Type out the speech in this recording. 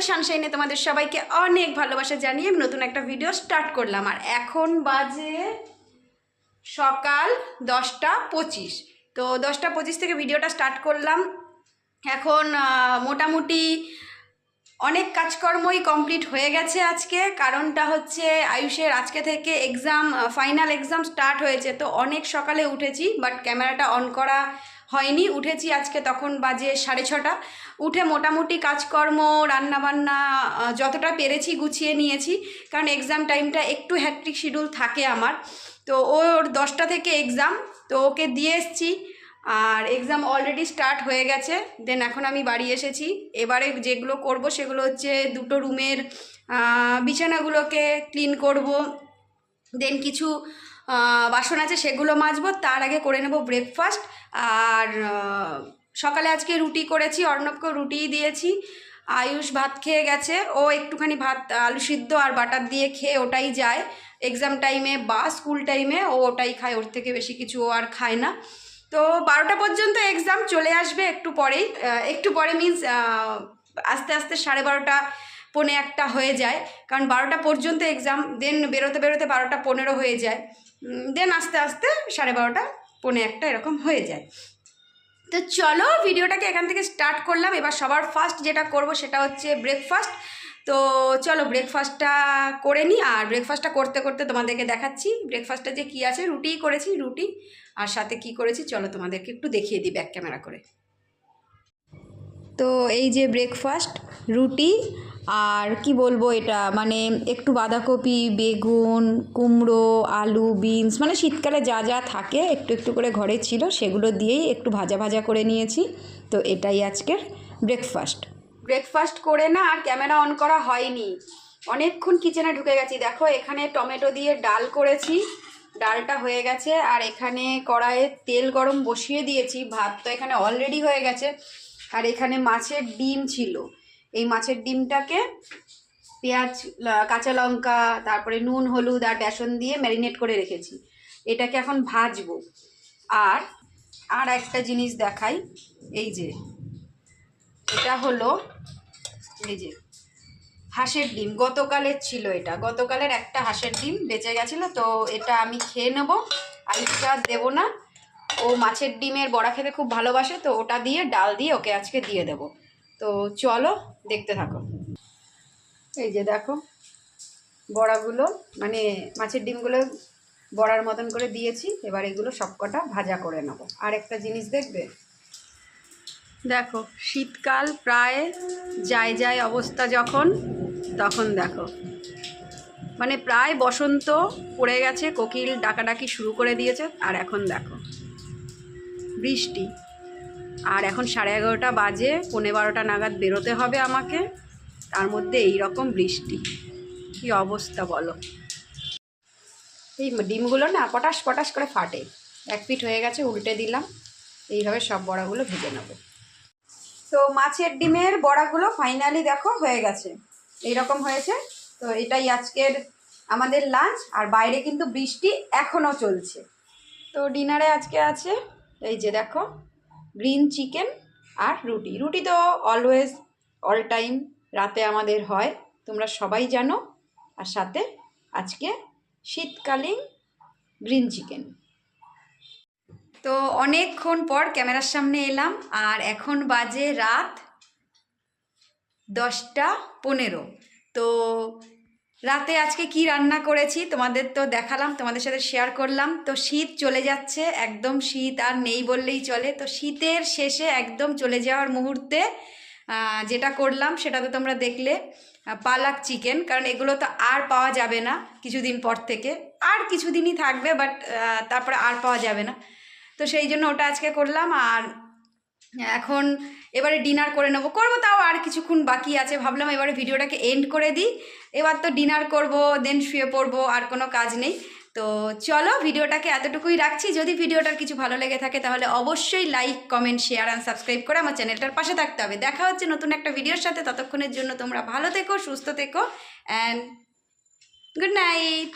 Weather সানশাইনে তোমাদের সবাইকে অনেক ভালোবাসা জানিয়ে আমি নতুন একটা ভিডিও স্টার্ট করলাম। আর এখন বাজে সকাল 10টা 25। তো 10টা 25 থেকে ভিডিওটা স্টার্ট করলাম। এখন মোটামুটি অনেক কাজকর্মই কমপ্লিট হয়ে গেছে আজকে। কারণটা হচ্ছে আয়ুষের আজকে থেকে এক্সাম, ফাইনাল এক্সাম স্টার্ট হয়েছে। তো অনেক সকালে উঠেছি, বাট ক্যামেরাটা অন করা হয়নি। উঠেছি আজকে, তখন বাজে 6:30। উঠে মোটামুটি কাজকর্ম, রান্নাবান্না যতটা পেরেছি গুছিয়ে নিয়েছি, কারণ এক্সাম টাইমটা একটু হ্যাট্রিক শিডিউল থাকে আমার। তো ওর 10টা থেকে এক্সাম, তো ওকে দিয়ে এসছি। আর এক্সাম অলরেডি স্টার্ট হয়ে গেছে। দেন এখন আমি বাড়ি এসেছি। এবারে যেগুলো করব সেগুলো হচ্ছে দুটো রুমের বিছানাগুলোকে ক্লিন করব। দেন কিছু বাসন আছে সেগুলো মাজবো। তার আগে করে নেব ব্রেকফাস্ট। আর সকালে আজকে রুটি করেছি, অর্ণবকে রুটিই দিয়েছি। আয়ুষ ভাত খেয়ে গেছে, ও একটুখানি ভাত আলু সিদ্ধ আর বাটার দিয়ে খেয়ে ওটাই যায় এক্সাম টাইমে বা স্কুল টাইমে, ও ওটাই খায়, ওর থেকে বেশি কিছু ও আর খায় না। তো 12টা পর্যন্ত এক্সাম, চলে আসবে একটু পরেই। একটু পরে মিন্স আস্তে আস্তে 12:30 পৌনে 1টা হয়ে যায়, কারণ 12টা পর্যন্ত এক্সাম। দেন বেরোতে বেরোতে 12টা 15 হয়ে যায়। দেন আস্তে আস্তে 12:30 পৌনে 1টা এরকম হয়ে যায়। তো চলো ভিডিওটাকে এখান থেকে স্টার্ট করলাম। এবার সবার ফার্স্ট যেটা করব সেটা হচ্ছে ব্রেকফাস্ট। তো চলো ব্রেকফাস্টটা করে নিই। আর ব্রেকফাস্টটা করতে করতে তোমাদেরকে দেখাচ্ছি ব্রেকফাস্টটা যে কী আছে। রুটিই করেছি, রুটি আর সাথে কি করেছি চলো তোমাদেরকে একটু দেখিয়ে দিই ব্যাক ক্যামেরা করে। তো এই যে ব্রেকফাস্ট, রুটি আর কি বলবো, এটা মানে একটু বাঁধাকপি, বেগুন, কুমড়ো, আলু, বিনস, মানে শীতকালে যা যা থাকে একটু একটু করে ঘরে ছিল সেগুলো দিয়েই একটু ভাজা ভাজা করে নিয়েছি। তো এটাই আজকের ব্রেকফাস্ট করে না আর ক্যামেরা অন করা হয়নি, অনেকক্ষণ কিচেনে ঢুকে গেছি। দেখো এখানে টমেটো দিয়ে ডাল করেছি, ডালটা হয়ে গেছে। আর এখানে কড়াইয়ে তেল গরম বসিয়ে দিয়েছি, ভাত তো এখানে অলরেডি হয়ে গেছে। আর এখানে মাছের ডিম ছিল, এই মাছের ডিমটাকে পেঁয়াজ, কাঁচা লঙ্কা, তারপরে নুন, হলুদ আর বেসন দিয়ে ম্যারিনেট করে রেখেছি। এটাকে এখন ভাজবো। আর একটা জিনিস দেখাই, এই যে এটা হলো এই যে হাঁসের ডিম, গতকালের ছিল এটা, গতকালের একটা হাঁসের ডিম বেঁচে গেছিলো। তো এটা আমি খেয়ে নেবো, আইসটা দেবো না। ও মাছের ডিমের বড়া খেতে খুব ভালোবাসে, তো ওটা দিয়ে ডাল দিয়ে ওকে আজকে দিয়ে দেবো। তো চলো দেখতে থাকো। এই যে দেখো বড়াগুলো, মানে মাছের ডিমগুলো বড়ার মতন করে দিয়েছি। এবার এগুলো সবকটা ভাজা করে নেবো। আর একটা জিনিস দেখবে, দেখো শীতকাল প্রায় যায় অবস্থা যখন, তখন দেখো মানে প্রায় বসন্ত পড়ে গেছে, কোকিল ডাকাডাকি শুরু করে দিয়েছে। আর এখন দেখো বৃষ্টি। আর এখন 11:30 বাজে, 11:15 নাগাদ বেরোতে হবে আমাকে, তার মধ্যে এই রকম বৃষ্টি, কি অবস্থা বলো। এই ডিমগুলো না পটাশ পটাশ করে ফাটে। 1 পিঠ হয়ে গেছে, উল্টে দিলাম। এইভাবে সব বড়াগুলো ভেজে নেব। তো মাছের ডিমের বড়াগুলো ফাইনালি দেখো হয়ে গেছে, এইরকম হয়েছে। তো এটাই আজকের আমাদের লাঞ্চ। আর বাইরে কিন্তু বৃষ্টি এখনও চলছে। তো ডিনারে আজকে আছে এই যে দেখো গ্রিন চিকেন আর রুটি। রুটি তো অলওয়েজ অল টাইম রাতে আমাদের হয়, তোমরা সবাই জানো। আর সাথে আজকে শীতকালীন গ্রিন চিকেন। তো অনেকক্ষণ পর ক্যামেরার সামনে এলাম। আর এখন বাজে রাত 10টা 15। তো রাতে আজকে কি রান্না করেছি তোমাদের তো দেখালাম, তোমাদের সাথে শেয়ার করলাম। তো শীত চলে যাচ্ছে, একদম শীত আর নেই বললেই চলে। তো শীতের শেষে একদম চলে যাওয়ার মুহূর্তে যেটা করলাম সেটা তো তোমরা দেখলে, পালাক চিকেন। কারণ এগুলো তো আর পাওয়া যাবে না কিছুদিন পর থেকে, আর কিছুদিনই থাকবে, বাট তারপরে আর পাওয়া যাবে না। তো সেই জন্য ওটা আজকে করলাম। আর এখন এবারে ডিনার করে নেবো, তাও আর কিছুক্ষণ বাকি আছে। ভাবলাম এবারে ভিডিওটাকে এন্ড করে দিই, এবার তো ডিনার করব, দেন শুয়ে পড়বো, আর কোনো কাজ নেই। তো চলো ভিডিওটাকে এতটুকুই রাখছি। যদি ভিডিওটার কিছু ভালো লেগে থাকে তাহলে অবশ্যই like, comment, share and subscribe করে আমার চ্যানেলটার পাশে থাকতে হবে। দেখা হচ্ছে নতুন একটা ভিডিওর সাথে। ততক্ষণের জন্য তোমরা ভালো থেকো, সুস্থ থেকো, অ্যান্ড গুড নাইট।